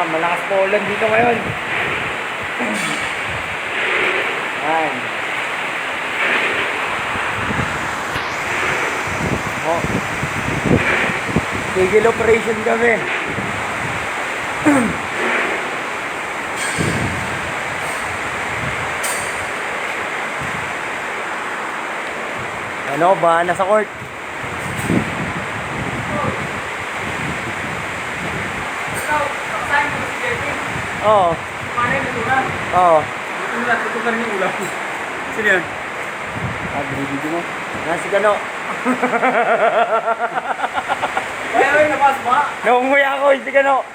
malakas po ulan dito ngayon. Ayan. Oh. Tigil operation kami. Ano ba? Nasa court. Oo. Paano yung natulan? Oo. Tutukan yung ulam. Sino yan? Binibigyan mo. Nasi Gano. Kaya may napas ba? Naunguya ako, si Gano.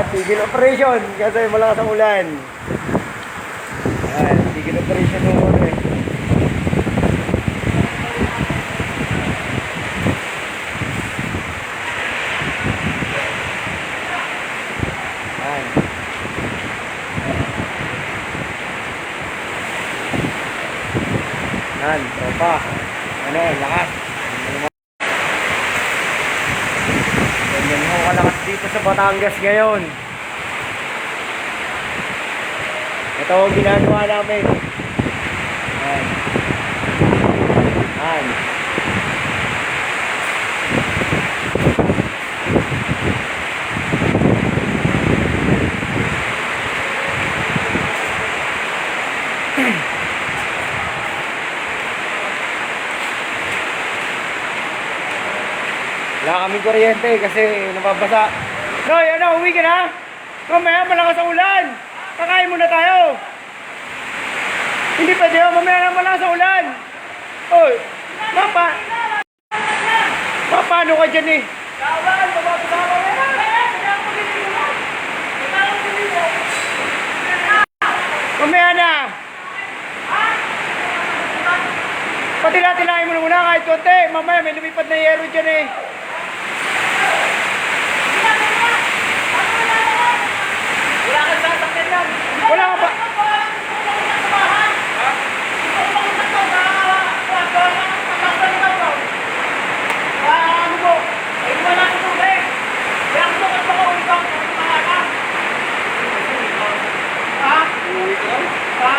Tigil operation kasi malakas ang ulan. Tigil operation ng ano eh. Yan, tropa. Ano, lakas. Ganyan ho kalakas dito sa Batangas ngayon. Ito ang ginagawa namin. Yan. Yan. Wala kaming kuryente kasi nababasa. Noy, ano, uwi ka na? Mamaya malakas ang ulan. Kakain muna tayo. Hindi pwede yun, mamaya na malakas ang ulan. Oy, paano ka dyan eh? Mamaya na. Patila-tilahin mo na muna kahit konti. Mamaya may lumipad na yero dyan eh. Wala kang sasakyan yan. Wala ka ba? Ano mo? Ay, wala ka mo eh. Kaya ako at baka ulit ang mga ka. Ha? Uwi ka? Ha?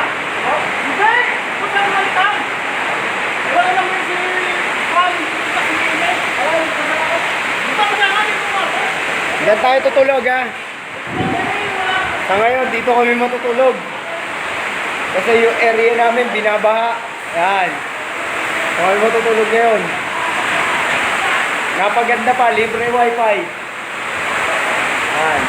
Hindi! Huwag kang malitang! Wala naman si Juan sa kumili. Wala yung kasama. Dito ko na kami kumasa. Diyan tayo tutulog ha. Sa ngayon, dito kami matutulog. Kasi yung area namin binabaha. Yan. So kami matutulog ngayon. Napaganda pa, libre wifi. Yan.